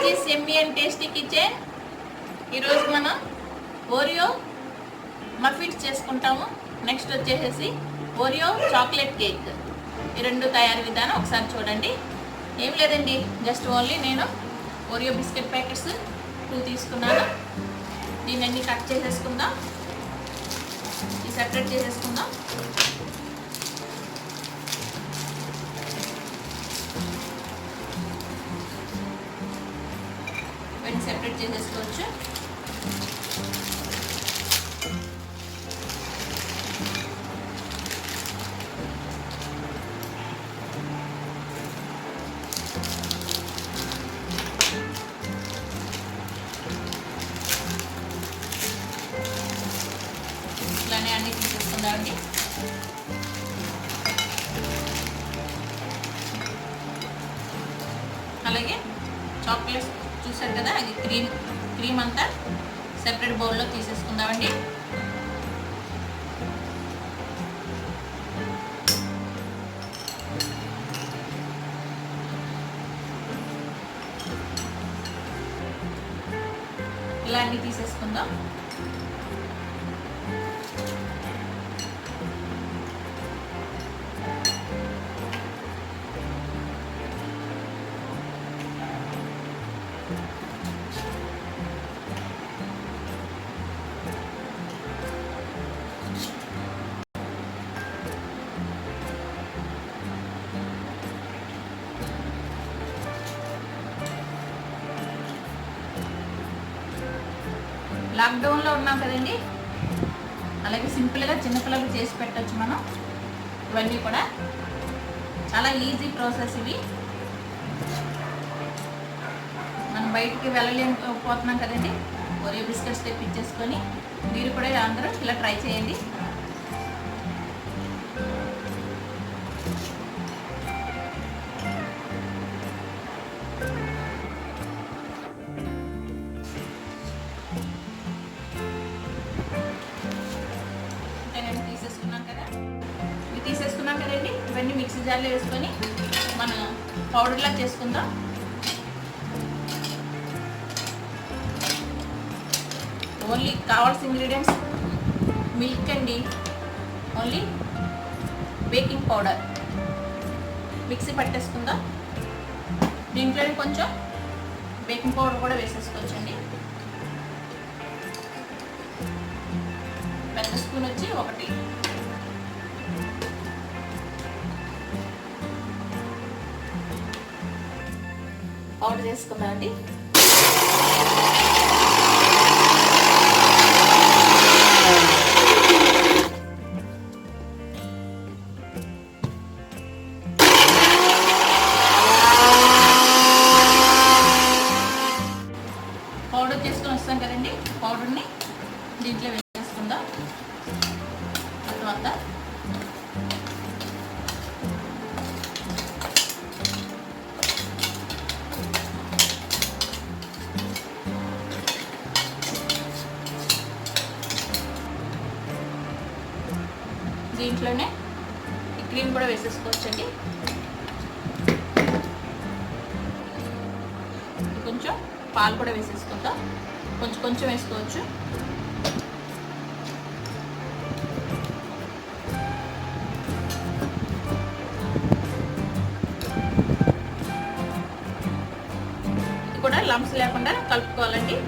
This Emmy and tasty kitchen. ఈరోజు మనం Oreo muffins చేసుకుంటాము. నెక్స్ట్ వచ్చేసి ఓరియో చాక్లెట్ కేక్. ఈ రెండు తయారీ విధానం ఒకసారి చూడండి. ఏం లేదండి, జస్ట్ ఓన్లీ నేను ఓరియో బిస్కెట్ ప్యాకెట్స్ 2 తీసుకున్నాను. దీన్ని కట్ చేసేసుకుందాం, ఇది సెపరేట్ చేసేసుకుందాం. వీటిని సెపరేట్ చేసేసుకోవచ్చు. ఇట్లానే అన్నీ తీసేసుకుందామండి. అలాగే చాక్లెట్స్ చూసారు కదా, అది క్రీమ్ అంతా సెపరేట్ బౌల్లో తీసేసుకుందామండి. ఇలా అన్నీ తీసేసుకుందాం. లాక్డౌన్లో ఉన్నాం కదండి, అలాగే సింపుల్గా చిన్నపిల్లలకు చేసి పెట్టచ్చు మనం. ఇవన్నీ కూడా చాలా ఈజీ ప్రాసెస్. ఇవి మనం బయటికి వెళ్ళలేకపోతున్నాం కదండి, ఓరియో బిస్కెట్స్ తెప్పించేసుకొని మీరు కూడా అందరూ ఇలా ట్రై చేయండి. తీసేసుకున్నాం కదండి, ఇవన్నీ మిక్సీ జార్లో వేసుకొని మనం పౌడర్లా చేసుకుందాం. ఓన్లీ కావాల్సిన ఇంగ్రీడియంట్స్ మిల్క్ అండి, ఓన్లీ బేకింగ్ పౌడర్ మిక్సీ పట్టేసుకుందాం. దీంట్లోనే కొంచెం బేకింగ్ పౌడర్ కూడా వేసేసుకోవచ్చండి. పెద్ద స్పూన్ వచ్చి 1 పౌడర్ చేసుకుందామండి. పౌడర్ చేసుకొని వస్తాం కదండి, పౌడర్ని దీంట్లో వేసేసుకుందాం. తర్వాత దీంట్లోనే ఈ క్రీమ్ కూడా వేసేసుకోవచ్చండి. కొంచెం పాలు కూడా వేసేసుకుందాం, కొంచెం కొంచెం వేసుకోవచ్చు. ఇది కూడా లంప్స్ లేకుండా కలుపుకోవాలండి.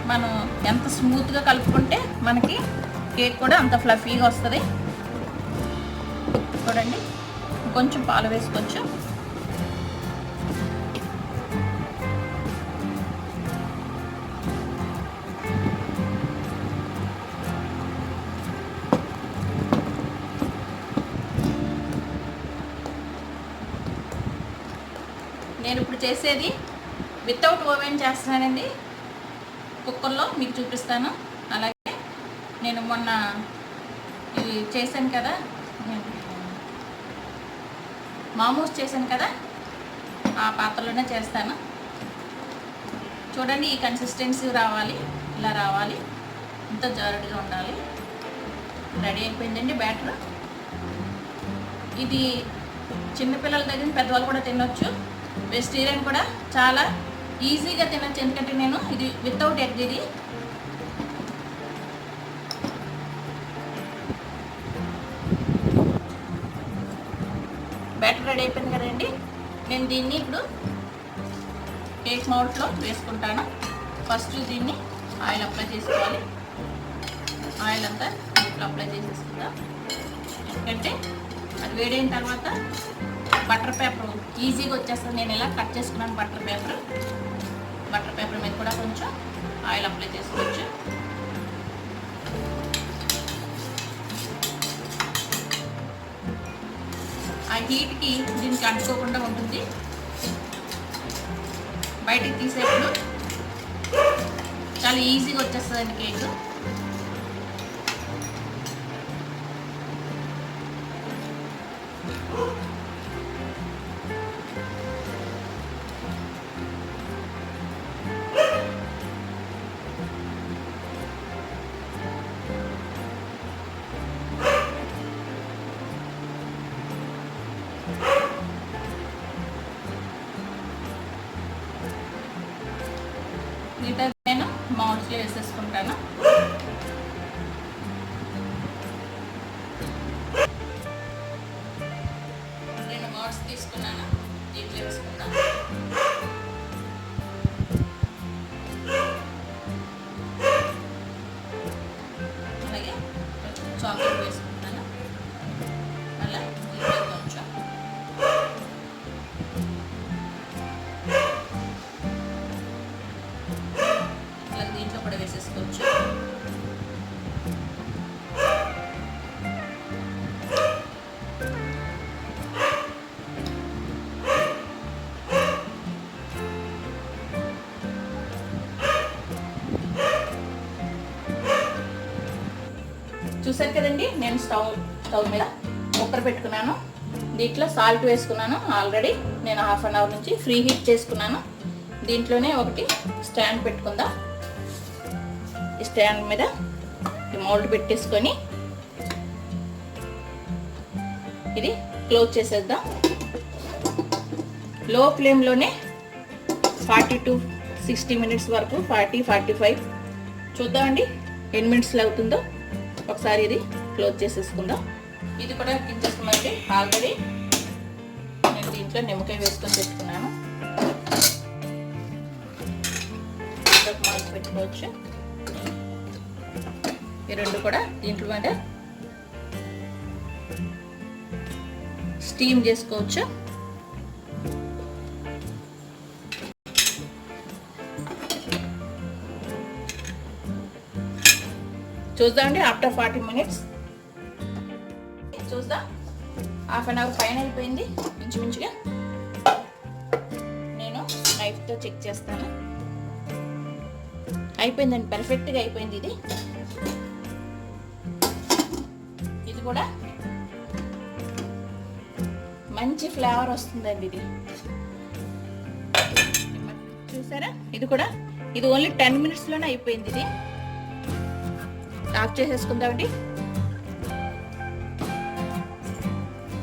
మనం ఎంత స్మూత్గా కలుపుకుంటే మనకి కేక్ కూడా అంత ఫ్లఫీగా వస్తుంది. చూడండి, కొంచెం పాలు వేసుకోవచ్చు. నేను ఇప్పుడు చేసేది వితౌట్ ఓవెన్ చేస్తున్నానండి. కుక్కర్లో మీకు చూపిస్తాను. అలాగే నేను మొన్న ఇవి చేశాను కదా, మామూస్ చేశాను కదా, ఆ పాత్రలోనే చేస్తాను. చూడండి, ఈ కన్సిస్టెన్సీ రావాలి, ఇలా రావాలి, ఇంత జారుడుగా ఉండాలి. రెడీ అయిపోయిందండి బ్యాటర్. ఇది చిన్నపిల్లల దగ్గర పెద్దవాళ్ళు కూడా తినొచ్చు, వెజిటేరియన్ కూడా చాలా ఈజీగా తినొచ్చు. ఎందుకంటే నేను ఇది వితౌట్ ఎగ్, ఇది బ్యాటర్ రెడీ అయిపోయింది కదండి. నేను దీన్ని ఇప్పుడు కేక్ మౌల్డ్లో వేసుకుంటాను. ఫస్ట్ దీన్ని ఆయిల్ అప్లై చేసుకోవాలి. ఆయిల్ అంతా దీంట్లో అప్లై చేసేసుకుందాం. ఎందుకంటే అది వేడైన తర్వాత బటర్ పేపర్ ఈజీగా వచ్చేస్తుంది. నేను ఇలా కట్ చేసుకున్నాను బటర్ పేపర్ మీద కూడా కొంచెం ఆయిల్ అప్లై చేసుకోవచ్చు. ఆ హీట్కి దీనికి అంటుకోకుండా ఉంటుంది. బయటికి తీసేప్పుడు చాలా ఈజీగా వచ్చేస్తుందండి కేక్. మిగతా నేను మౌల్డ్స్లో వేసేసుకుంటాను. రెండు మౌల్డ్స్ తీసుకున్నాను, దీంట్లో వేసుకుంటాను. అలాగే చాక్లెట్ వేసుకుంటాను. అలా దీంట్లో కొంచెం దీంట్లో కూడా వేసేసుకోవచ్చు. చూసారు కదండి, నేను స్టవ్ మీద కుక్కర్ పెట్టుకున్నాను. దీంట్లో సాల్ట్ వేసుకున్నాను. ఆల్రెడీ నేను హాఫ్ అన్ అవర్ నుంచి ఫ్రీ హీట్ చేసుకున్నాను. దీంట్లోనే ఒకటి స్టాండ్ పెట్టుకుందాం. ఈ స్టాండ్ మీద ఈ మౌల్డ్ పెట్టేసుకొని ఇది క్లోజ్ చేసేద్దాం. లో ఫ్లేమ్లోనే 40 to 60 మినిట్స్ వరకు, 40-45 చూద్దామండి ఎన్ని మినిట్స్లో అవుతుందో. ఒకసారి ఇది క్లోజ్ చేసేసుకుందాం. ఇది కూడా కించేసుకున్నామండి. ఆల్రెడీ నేను దీంట్లో నిమ్మకాయ వేసుకొని పెట్టుకున్నాను. పెట్టుకోవచ్చు. ఈ రెండు కూడా దీంట్లో మీద స్టీమ్ చేసుకోవచ్చు. చూద్దామండి ఆఫ్టర్ 40 మినిట్స్ చూద్దాం. హాఫ్ అన్ అవర్ పైన అయిపోయింది ఇంచుమించుగా. నేను నైఫ్తో చెక్ చేస్తాను. అయిపోయిందండి, పర్ఫెక్ట్గా అయిపోయింది. ఇది కూడా మంచి ఫ్లేవర్ వస్తుందండి. ఇది చూసారా, ఇది ఓన్లీ 10 మినిట్స్లోనే అయిపోయింది. ఇది ఆఫ్ చేసేసుకుందామండి.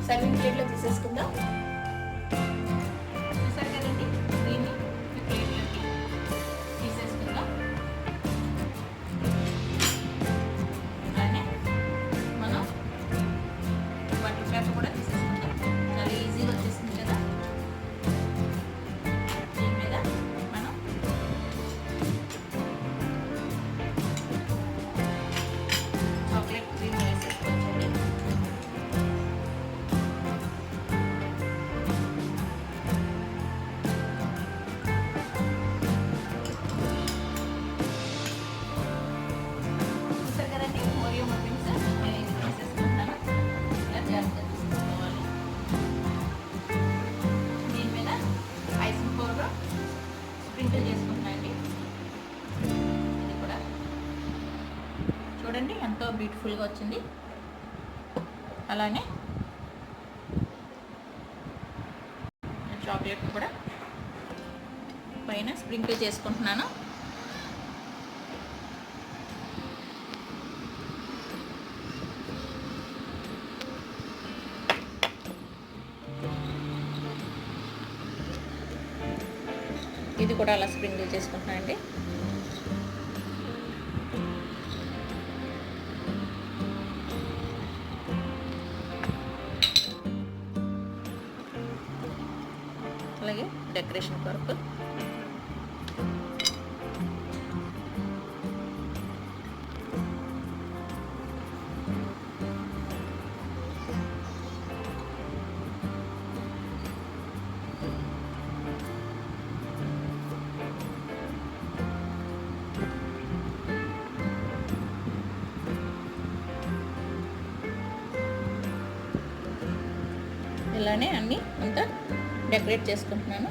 సర్వింగ్ ప్లేట్లో తీసేసుకుందాం. చూసారు కదండి, దీన్ని ప్లేట్లోకి తీసేసుకుందాం. అలానే మనం బటర్ పేపర్ కూడా తీసేసుకుందాం. చాలా ఈజీగా వచ్చేసింది కదా. దీని మీద మనం చాక్లెట్ క్రీమ్ వేసేసుకోవచ్చండి. చూడండి ఎంతో బ్యూటిఫుల్గా వచ్చింది. అలానే చాక్లెట్ కూడా పైన స్ప్రింకిల్ చేసుకుంటున్నాను. ఇది కూడా అలా స్ప్రింకిల్ చేసుకుంటున్నాను అండి. అలాగే డెకరేషన్ కొరకు ఇలానే అన్నీ అంతా డెకరేట్ చేసుకుంటున్నాను.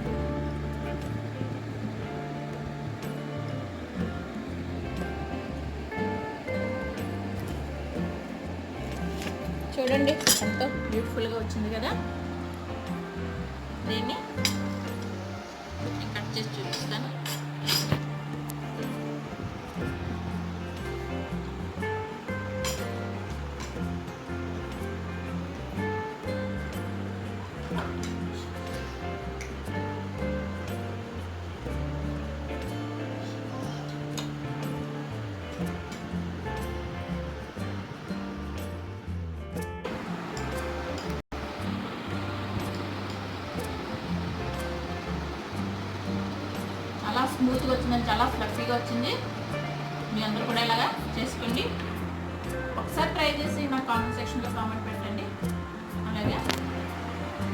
చూడండి ఎంతో బ్యూటిఫుల్గా వచ్చింది కదా. దీన్ని కట్ చేసి చూపిస్తాను. చాలా స్మూత్గా వచ్చిందని, చాలా ఫ్లఫీగా వచ్చింది. మీ అందరూ కూడా ఇలాగా చేసుకోండి. ఒకసారి ట్రై చేసి నా కామెంట్ సెక్షన్లో కామెంట్ పెట్టండి. అలాగే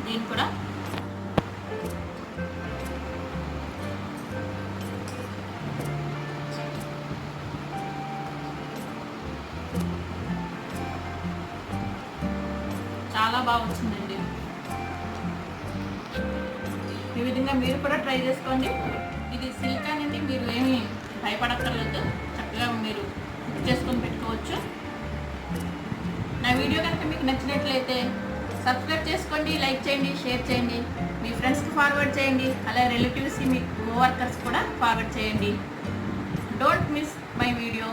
దీన్ని కూడా చాలా బాగా వచ్చిందండి. ఈ విధంగా మీరు కూడా ట్రై చేసుకోండి. ఇది సిలికాన్ అండి, మీరు ఏమీ భయపడక్కర్లేదు. చక్కగా మీరు కుక్ చేసుకొని పెట్టుకోవచ్చు. నా వీడియో కనుక మీకు నచ్చినట్లయితే సబ్స్క్రైబ్ చేసుకోండి, లైక్ చేయండి, షేర్ చేయండి, మీ ఫ్రెండ్స్కి ఫార్వర్డ్ చేయండి. అలాగే రిలేటివ్స్కి, మీ కోవర్కర్స్ కూడా ఫార్వర్డ్ చేయండి. Don't miss my video.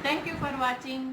Thank you for watching.